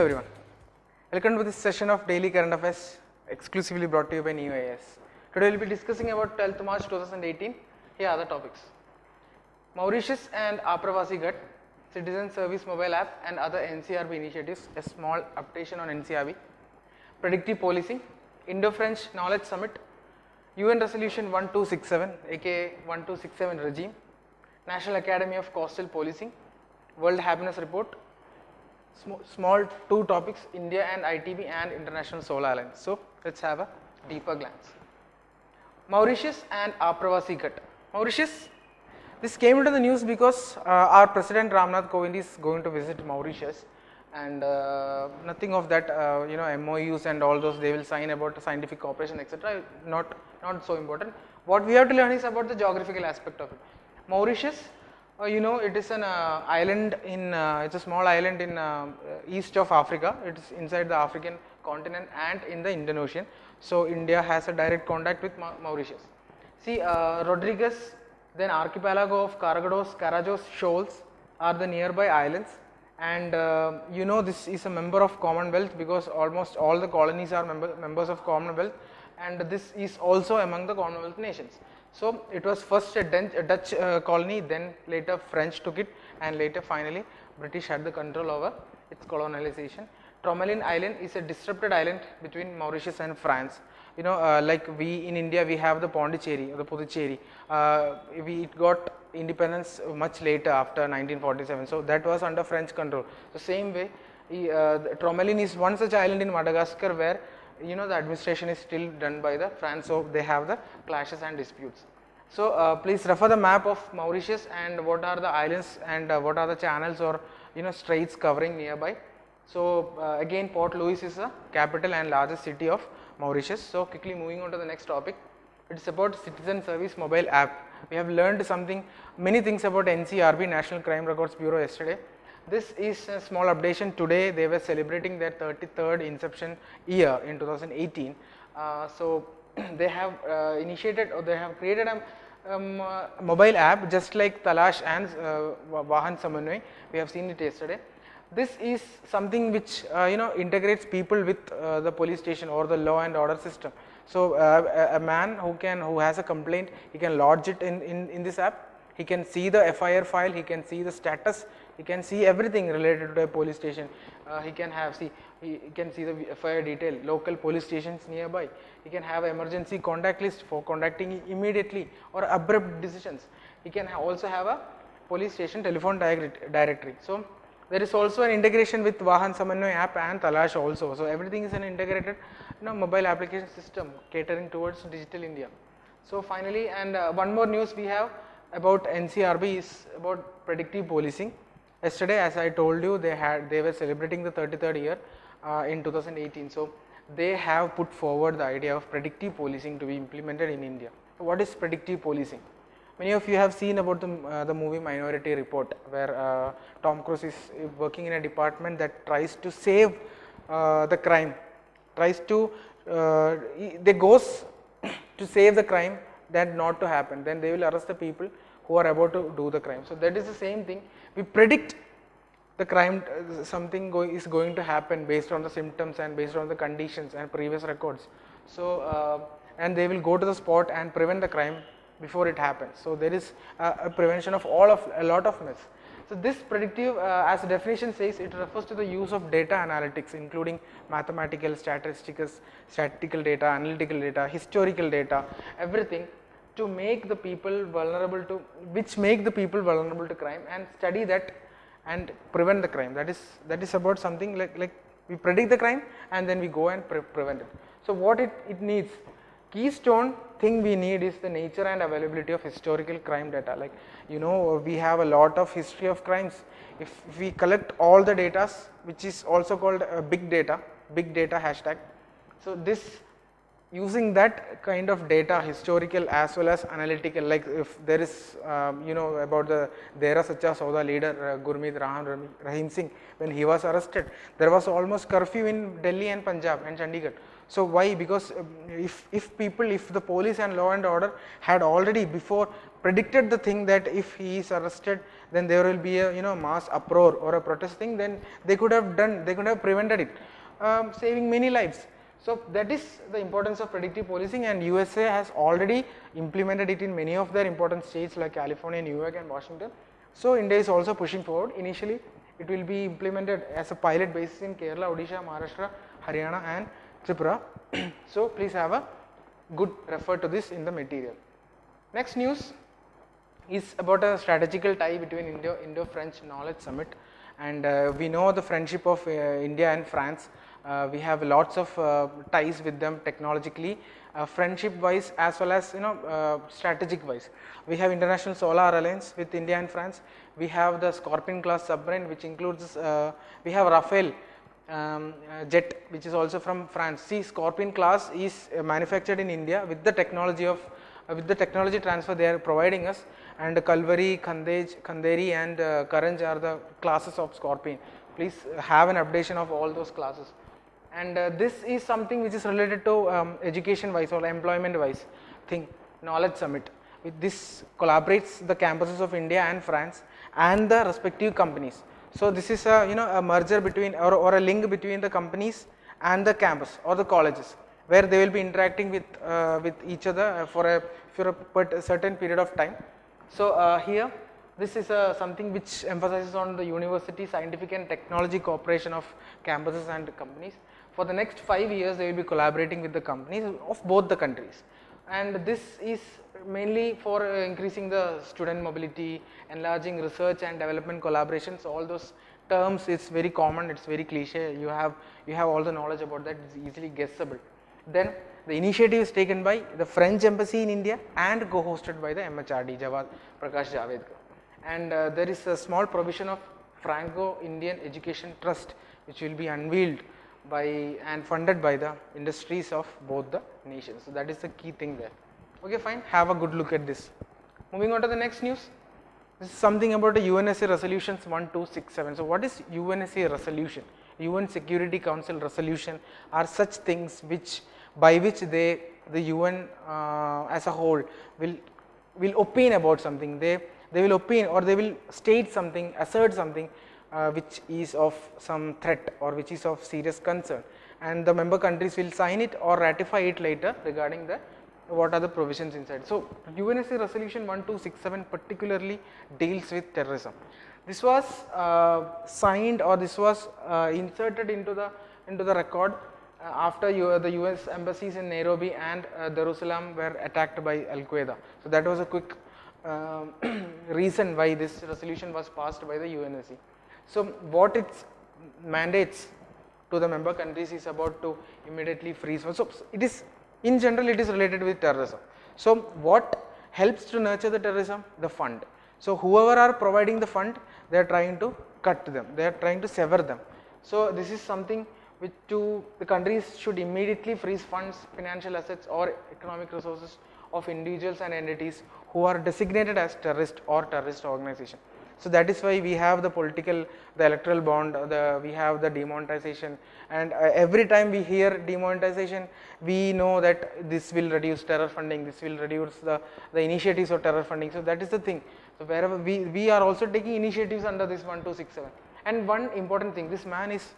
Hello everyone, welcome to this session of Daily Current Affairs exclusively brought to you by Ekam IAS. Today we will be discussing about 12th March 2018. Here are the topics. Mauritius and AAPRAVASI GHAT, Citizen Service Mobile App and other NCRB initiatives, a small updation on NCRB, Predictive Policing, Indo-French Knowledge Summit, UN Resolution 1267 aka 1267 regime, National Academy of Coastal Policing, World Happiness Report, small two topics, India and ITB and International Solar Alliance. So let's have a deeper glance. Mauritius and AAPRAVASI GHAT. Mauritius, this came into the news because our President Ramnath Kovind is going to visit Mauritius, and nothing of that MOUs and all those they will sign about scientific cooperation etc. Not so important. What we have to learn is about the geographical aspect of it. Mauritius, it is an island in it's a small island in east of Africa. It is inside the African continent and in the Indian Ocean. So India has a direct contact with Mauritius. See, Rodriguez, then archipelago of Carajos Shoals are the nearby islands, and this is a member of Commonwealth because almost all the colonies are members of Commonwealth, and this is also among the Commonwealth nations. So it was first a Dutch colony, then later French took it, and later finally British had the control over its colonization. Tromelin Island is a disrupted island between Mauritius and France. Like we in India, we have the Pondicherry or the Puducherry. It got independence much later after 1947. So that was under French control. So same way, Tromelin is one such island in Madagascar where the administration is still done by the France, so they have the clashes and disputes. So please refer the map of Mauritius and what are the islands and what are the channels or straits covering nearby. So again, Port Louis is the capital and largest city of Mauritius. So quickly moving on to the next topic, it is about Citizen Service Mobile App. We have learned many things about NCRB, National Crime Records Bureau yesterday. This is a small updation. Today they were celebrating their 33rd inception year in 2018. So they have initiated or they have created a mobile app just like Talash and Vahan Samanvay. We have seen it yesterday. This is something which integrates people with the police station or the law and order system. So a man who has a complaint, he can lodge it in this app. He can see the FIR file, he can see the status, he can see everything related to a police station. He can see the FIR detail, local police stations nearby. He can have an emergency contact list for contacting immediately or abrupt decisions. He can also have a police station telephone directory. So there is also an integration with Vahan Samanvay app and Talash also. So everything is an integrated mobile application system catering towards digital India. So finally, and one more news we have about NCRB is about predictive policing. Yesterday, as I told you, they were celebrating the 33rd year in 2018. So they have put forward the idea of predictive policing to be implemented in India. So what is predictive policing? Many of you have seen about the movie Minority Report, where Tom Cruise is working in a department that tries to save the crime, they goes to save the crime that not to happen. Then they will arrest the people who are about to do the crime. So that is the same thing. We predict the crime, something is going to happen based on the symptoms and based on the conditions and previous records. So and they will go to the spot and prevent the crime before it happens. So there is a prevention of a lot of myths. So this predictive, as the definition says, it refers to the use of data analytics, including mathematical, statistical data, analytical data, historical data, everything to make the people vulnerable to crime and study that and prevent the crime. That is about something like we predict the crime and then we go and prevent it. So what it needs, keystone thing we need is the nature and availability of historical crime data. Like we have a lot of history of crimes. If we collect all the data, which is also called big data hashtag. So this using that kind of data, historical as well as analytical, like if there is about the Dera Sacha Sauda leader Gurmeet Rahim Singh, when he was arrested, there was almost curfew in Delhi and Punjab and Chandigarh. So why? Because if the police and law and order had already before predicted the thing that if he is arrested, then there will be a mass uproar or a protest thing, then they could have prevented it, saving many lives. So that is the importance of predictive policing, and USA has already implemented it in many of their important states like California, New York and Washington. So India is also pushing forward. Initially it will be implemented as a pilot basis in Kerala, Odisha, Maharashtra, Haryana and Tripura. So please have a good refer to this in the material. Next news is about a strategical tie between Indo-French Knowledge Summit, and we know the friendship of India and France. We have lots of ties with them technologically, friendship wise as well as strategic wise. We have International Solar Alliance with India and France. We have the Scorpion class submarine, which includes we have Rafale jet, which is also from France. See, Scorpion class is manufactured in India with the technology of transfer they are providing us, and Kalvari, Khanderi and Karanj are the classes of Scorpion. Please have an updation of all those classes. And this is something which is related to education wise or employment wise thing, Knowledge Summit. With this collaborates the campuses of India and France and the respective companies. So this is a a merger between or a link between the companies and the campus or the colleges, where they will be interacting with each other for a certain period of time. So here this is something which emphasizes on the university scientific and technology cooperation of campuses and companies. For the next 5 years they will be collaborating with the companies of both the countries, and this is mainly for increasing the student mobility, enlarging research and development collaborations. All those terms, it's very common, it's very cliche, you have all the knowledge about that, it's easily guessable. Then the initiative is taken by the French embassy in India and co-hosted by the MHRD, Jawad Prakash Javadkar. And there is a small provision of Franco-Indian Education Trust, which will be unveiled by and funded by the industries of both the nations. So that is the key thing there. Okay, fine, have a good look at this. Moving on to the next news. This is something about the UNSC resolutions 1267. So what is UNSC resolution? UN Security Council resolution are such things by which the UN as a whole will opine about something. They will opine or they will state something, assert something which is of some threat or which is of serious concern, and the member countries will sign it or ratify it later regarding what are the provisions inside. So UNSC resolution 1267 particularly deals with terrorism. This was signed or this was inserted into the record after the US embassies in Nairobi and Jerusalem were attacked by Al-Qaeda. So that was a quick reason why this resolution was passed by the UNSC. So what it mandates to the member countries is about to immediately freeze. So it is, in general, it is related with terrorism. So what helps to nurture the terrorism? The fund. So whoever are providing the fund, they are trying to cut them, they are trying to sever them. So this is something which the countries should immediately freeze funds, financial assets or economic resources of individuals and entities who are designated as terrorist or terrorist organization. So that is why we have the electoral bond, we have the demonetization, and every time we hear demonetization, we know that this will reduce terror funding, this will reduce the initiatives of terror funding. So that is the thing. So wherever we are also taking initiatives under this 1267. And one important thing, this man is,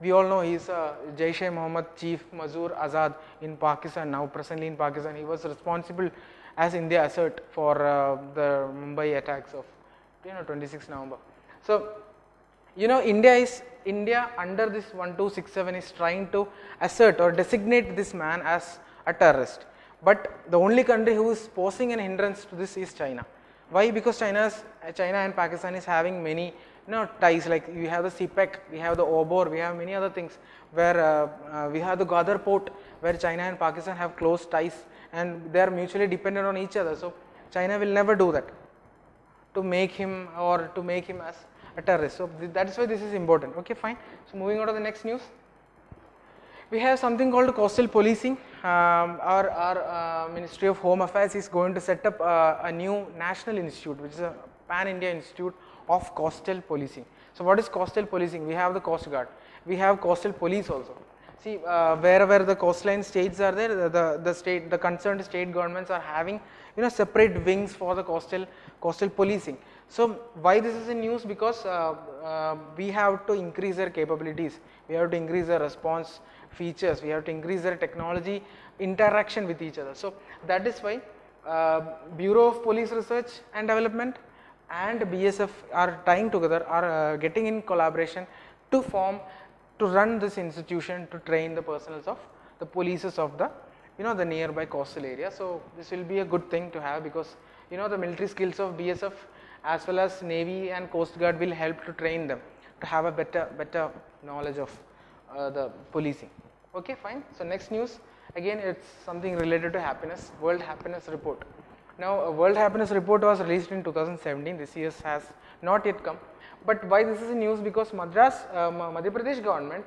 we all know he is Jaish-e-Mohammed chief Masood Azad in Pakistan, now presently in Pakistan. He was responsible, as India assert, for the Mumbai attacks of 26 November. So India under this 1267 is trying to assert or designate this man as a terrorist, but the only country who is posing an hindrance to this is China. Why? Because China and Pakistan is having many ties, like we have the CPEC, we have the OBOR, we have many other things where we have the Gwadar port where China and Pakistan have close ties and they are mutually dependent on each other. So China will never do that to make him as a terrorist. So that is why this is important. Okay, fine. So moving on to the next news. We have something called coastal policing. Our Ministry of Home Affairs is going to set up a new national institute, which is a pan-India institute of coastal policing. So what is coastal policing? We have the Coast Guard, we have coastal police also. See, wherever the coastline states are there, the concerned state governments are having separate wings for the coastal policing. So why this is in news? Because we have to increase their capabilities, we have to increase their response features, we have to increase their technology interaction with each other. So that is why Bureau of Police Research and Development and BSF are tying together, are getting in collaboration to run this institution to train the personnel of the polices of the the nearby coastal area. So this will be a good thing to have, because the military skills of BSF as well as Navy and Coast Guard will help to train them to have a better knowledge of the policing. Okay, fine. So next news, again it's something related to happiness. World Happiness Report. Now a World Happiness Report was released in 2017. This year has not yet come. But why this is news? Because Madhya Pradesh government,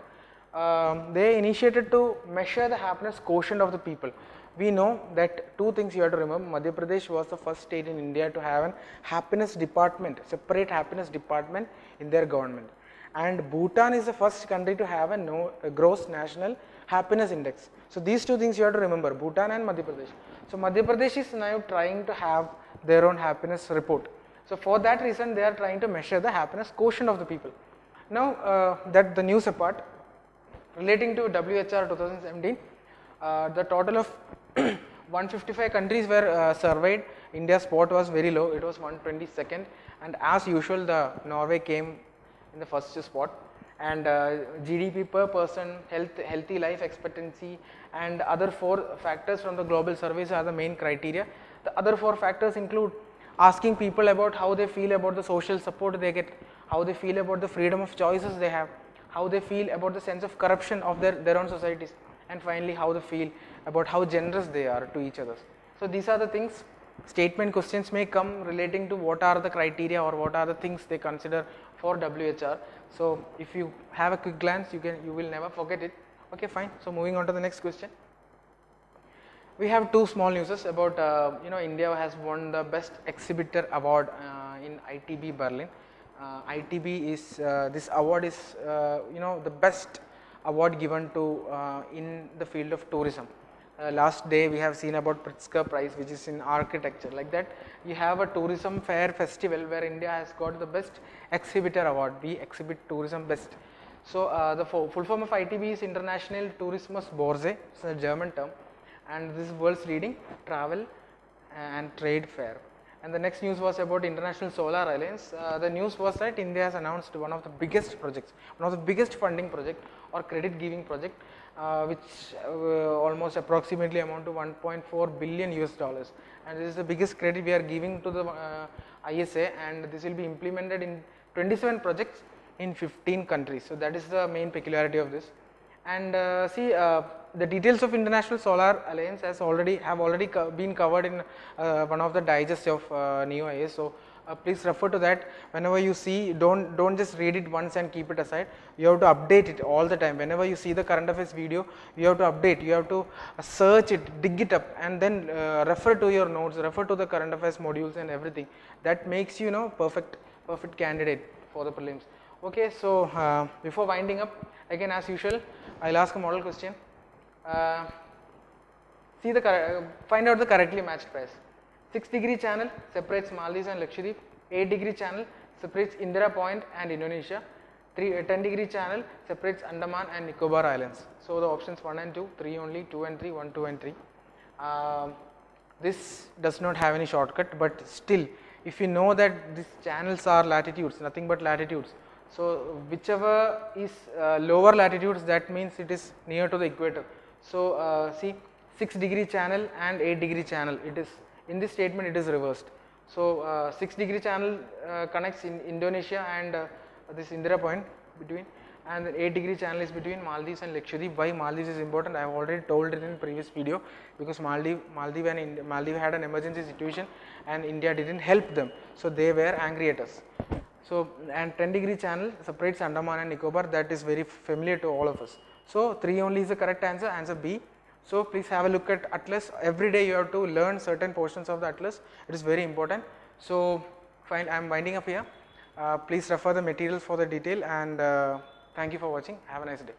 they initiated to measure the happiness quotient of the people. We know that two things you have to remember. Madhya Pradesh was the first state in India to have an happiness department, separate happiness department in their government. And Bhutan is the first country to have a gross national happiness index. So these two things you have to remember, Bhutan and Madhya Pradesh. So Madhya Pradesh is now trying to have their own happiness report. So for that reason, they are trying to measure the happiness quotient of the people. Now that the news apart, relating to WHR 2017, the total of 155 countries were surveyed. India's spot was very low, it was 122nd, and as usual the Norway came in the first spot. And GDP per person, healthy life expectancy, and other 4 factors from the global surveys are the main criteria. The other 4 factors include asking people about how they feel about the social support they get, how they feel about the freedom of choices they have, how they feel about the sense of corruption of their own societies, and finally how they feel about how generous they are to each other. So these are the things. Statement questions may come relating to what are the criteria or what are the things they consider for WHR. So if you have a quick glance, you will never forget it. Okay, fine. So moving on to the next question. We have 2 small newses about India has won the best exhibitor award in ITB Berlin. ITB is this award is the best award given to in the field of tourism. Last day we have seen about Pritzker Prize, which is in architecture. Like that, you have a tourism fair festival where India has got the best exhibitor award. We exhibit tourism best. So the full form of ITB is International Tourismus Börse. It's a German term, and this is world's leading travel and trade fair. And the next news was about International Solar Alliance. The news was that India has announced one of the biggest projects, one of the biggest funding project or credit giving project, which almost approximately amount to 1.4 billion US dollars. And this is the biggest credit we are giving to the ISA, and this will be implemented in 27 projects in 15 countries. So that is the main peculiarity of this. And the details of International Solar Alliance have already been covered in one of the digests of Neo IAS. So please refer to that. Whenever you see, don't just read it once and keep it aside. You have to update it all the time. Whenever you see the current affairs video, you have to update. You have to search it, dig it up, and then refer to your notes, refer to the current affairs modules and everything. That makes you perfect candidate for the prelims. Okay, so before winding up, again as usual, I'll ask a model question. Find out the correctly matched pairs. 6-degree channel separates Maldives and Lakshadweep. 8-degree channel separates Indira Point and Indonesia. 10-degree channel separates Andaman and Nicobar Islands. So the options 1 and 2, 3 only, 2 and 3, 1, 2 and 3. This does not have any shortcut, but still, if you know that these channels are latitudes, nothing but latitudes. So whichever is lower latitudes, that means it is near to the equator. So see, 6-degree channel and 8-degree channel, it is in this statement it is reversed. So 6-degree channel connects in Indonesia and this Indira Point between, and the 8-degree channel is between Maldives and Lakshadweep. Why Maldives is important, I have already told it in previous video, because Maldives had an emergency situation and India didn't help them, so they were angry at us. So, and 10-degree channel separates Andaman and Nicobar, that is very familiar to all of us. So 3 only is the correct answer, answer B. So please have a look at atlas. Every day you have to learn certain portions of the atlas, it is very important. So fine, I am winding up here. Please refer the materials for the detail, and thank you for watching. Have a nice day.